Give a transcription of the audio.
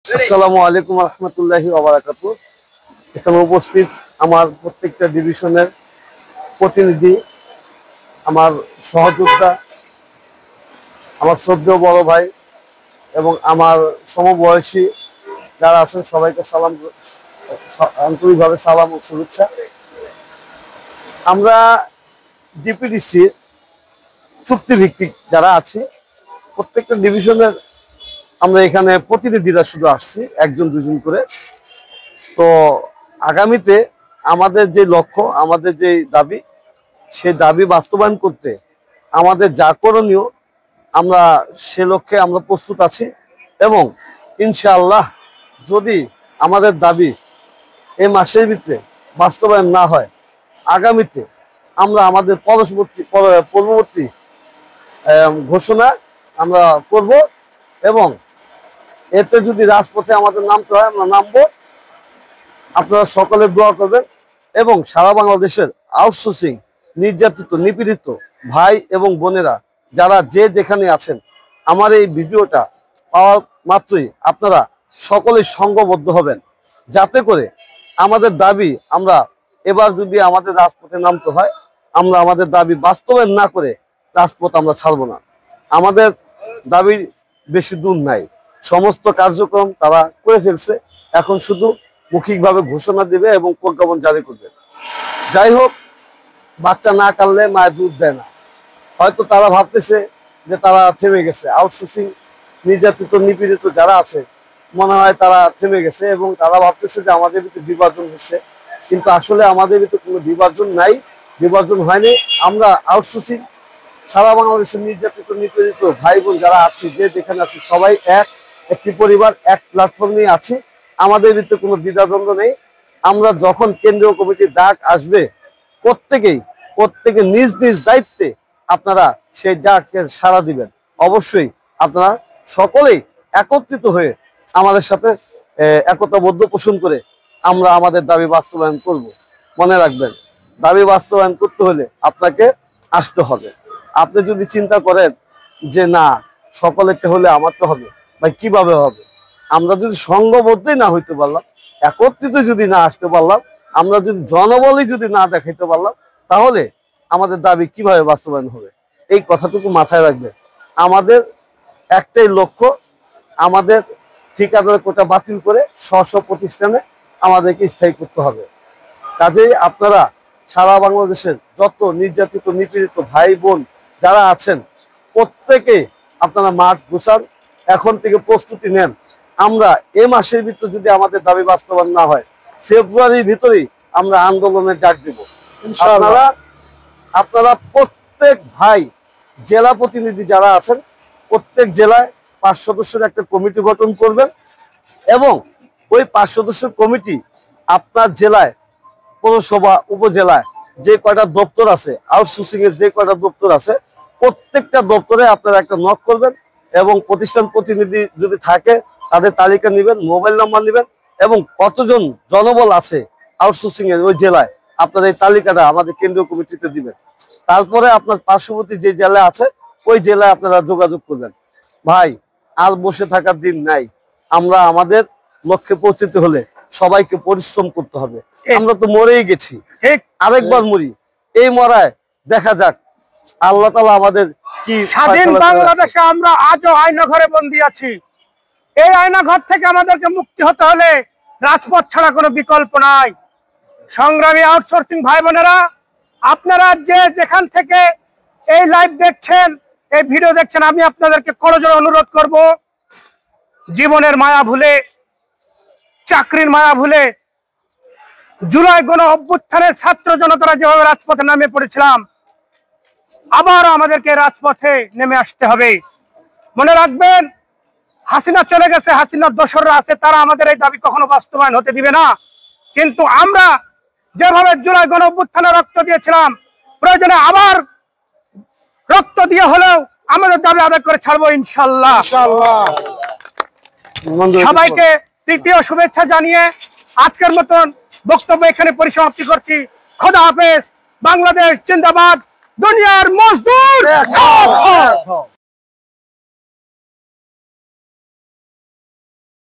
আসসালামু আলাইকুম রহমতুল্লাহি ওয়া বারাকাতুহু। এখানে উপস্থিত আমার প্রত্যেকটা ডিভিশনের প্রতিনিধি, আমার সহযোদ্ধা, আমার শ্রদ্ধেয় বড় ভাই এবং আমার সমবয়সী যারা আছেন সবাইকে সালাম, আন্তরিকভাবে সালাম ও শুভেচ্ছা। আমরা ডিপিডিসি চুক্তিভিত্তিক যারা আছি প্রত্যেকটা ডিভিশনের আমরা এখানে প্রতিনিধিরা শুধু আসছি, একজন দুজন করে। তো আগামীতে আমাদের যে লক্ষ্য, আমাদের যে দাবি, সেই দাবি বাস্তবায়ন করতে আমাদের যা করণীয় আমরা সে লক্ষ্যে আমরা প্রস্তুত আছি। এবং ইনশাআল্লাহ যদি আমাদের দাবি এই মাসের ভিতরে বাস্তবায়ন না হয়, আগামীতে আমরা আমাদের পরবর্তী ঘোষণা আমরা করব এবং এতে যদি রাজপথে আমাদের নামতে হয় আমরা নামবো। আপনারা সকলে দোয়া করবেন এবং সারা বাংলাদেশের আউটসোর্সিং নির্যাতিত নিপীড়িত ভাই এবং বোনেরা যারা যে যেখানে আছেন, আমার এই ভিডিওটা পাওয়া মাত্রই আপনারা সকলেই সংঘবদ্ধ হবেন, যাতে করে আমাদের দাবি আমরা এবার যদি আমাদের রাজপথে নামতে হয়, আমরা আমাদের দাবি বাস্তবায়ন না করে রাজপথ আমরা ছাড়ব না। আমাদের দাবির বেশি দূর নাই, সমস্ত কার্যক্রম তারা করে ফেলছে, এখন শুধু মৌখিকভাবে ঘোষণা দেবে এবং প্রজ্ঞাপন জারি করবে। যাই হোক, বাচ্চা না কাটলে মায়ের দুধ দেয় না। হয়তো তারা ভাবতেছে যে তারা থেমে গেছে, আউটসোর্সিং নির্যাতিত নিপীড়িত যারা আছে মনে হয় তারা থেমে গেছে এবং তারা ভাবতেছে যে আমাদের ভিতরে বিভাজন হচ্ছে, কিন্তু আসলে আমাদের ভিতরে কোনো বিভাজন নাই, বিভাজন হয়নি। আমরা আউটসোর্সিং সারা বাংলাদেশের নির্যাতিত নিপীড়িত ভাই বোন যারা আছে, যে যেখানে আছে, সবাই একটি পরিবার, এক প্ল্যাটফর্ম নিয়ে আছি। আমাদের ভিতরে কোনো দ্বিধাদ্বন্দ্ব নেই। আমরা যখন কেন্দ্রীয় কমিটির ডাক আসবে, প্রত্যেকে নিজ নিজ দায়িত্বে আপনারা সেই ডাকে সাড়া দিবেন। অবশ্যই আপনারা সকলেই একত্রিত হয়ে আমাদের সাথে একতাবদ্ধ পোষণ করে আমরা আমাদের দাবি বাস্তবায়ন করব। মনে রাখবেন, দাবি বাস্তবায়ন করতে হলে আপনাকে আসতে হবে। আপনি যদি চিন্তা করেন যে না সকলেরটা হলে আমারটা হবে, ভাই কিভাবে হবে? আমরা যদি সংঘবদ্ধই না হইতে পারলাম, একত্রিত যদি না আসতে পারলাম, আমরা যদি জনবলই যদি না দেখাইতে পারলাম, তাহলে আমাদের দাবি কিভাবে বাস্তবায়ন হবে? এই কথাটুকু মাথায় রাখবেন। আমাদের একটাই লক্ষ্য, আমাদের ঠিকাদার কোটা বাতিল করে স্ব প্রতিষ্ঠানে আমাদেরকে স্থায়ী করতে হবে। কাজেই আপনারা সারা বাংলাদেশের যত নির্যাতিত নিপীড়িত ভাই বোন যারা আছেন, প্রত্যেকে আপনারা মাঠ গুছান, এখন থেকে প্রস্তুতি নেন। আমরা এ মাসের ভিতরে যদি আমাদের দাবি বাস্তবায়ন না হয়, ফেব্রুয়ারির ভিতরেই আমরা আন্দোলনের ডাক দেব। আপনারা প্রত্যেক ভাই, জেলা প্রতিনিধি যারা আছেন, প্রত্যেক জেলায় 5 সদস্যের একটা কমিটি গঠন করবেন এবং ওই 5 সদস্যের কমিটি আপনার জেলায়, পৌরসভা, উপজেলায় যে কয়টা দপ্তর আছে, আউটসোর্সিং এর যে কয়টা দপ্তর আছে, প্রত্যেকটা দপ্তরে আপনারা একটা নক করবেন এবং প্রতিষ্ঠান প্রতিনিধি যদি থাকে তাদের তালিকা নেবেন, মোবাইল নাম্বার নেবেন এবং কতজন জনবল আছে আউটসোর্সিং এর ওই জেলায়, আপনার এই তালিকাটা আমাদের কেন্দ্রীয় কমিটিতে দিবেন। তারপরে আপনার পার্শ্ববর্তী যে জেলা আছে ওই জেলায় আপনারা যোগাযোগ করবেন। ভাই, আর বসে থাকার দিন নাই। আমরা আমাদের লক্ষ্যে পৌঁছতে হলে সবাইকে পরিশ্রম করতে হবে। আমরা তো মরেই গেছি, আরেকবার মরি। এই মরায় দেখা যাক আল্লাহ তাআলা আমাদের কি। স্বাধীন বাংলাদেশে আমরা আজও আয়না ঘরে বন্দী আছি। এই আয়না ঘর থেকে আমাদেরকে মুক্তি হতে হলে রাজপথ ছাড়া কোনো বিকল্প নাই। সংগ্রামী আউটসোর্সিং ভাই বোনেরা, আপনারা যে যেখান থেকে এই লাইভ দেখছেন, এই ভিডিও দেখছেন, আমি আপনাদেরকে করজোড়ে অনুরোধ করব, জীবনের মায়া ভুলে, চাকরির মায়া ভুলে, জুলাই গণ অভ্যুত্থানের ছাত্র জনতারা যেভাবে রাজপথে নামে পড়েছিলাম, আবার আমাদেরকে রাজপথে নেমে আসতে হবে। মনে রাখবেন, হাসিনা চলে গেছে, হাসিনার দোসররা আছে, তারা আমাদের এই দাবি কখনো বাস্তবায়ন হতে দিবে না। কিন্তু আমরা যেভাবে জুলাই গণ অভ্যুত্থানে রক্ত দিয়েছিলাম, প্রয়োজনে আবার রক্ত দিয়ে হলেও আমাদের দাবি আদায় করে ছাড়বো ইনশাল্লাহ। সবাইকে তৃতীয় শুভেচ্ছা জানিয়ে আজকের মতন বক্তব্য এখানে পরিসমাপ্তি করছি। খোদা হাফেজ। বাংলাদেশ জিন্দাবাদ। দুনিয়ার মজদুর।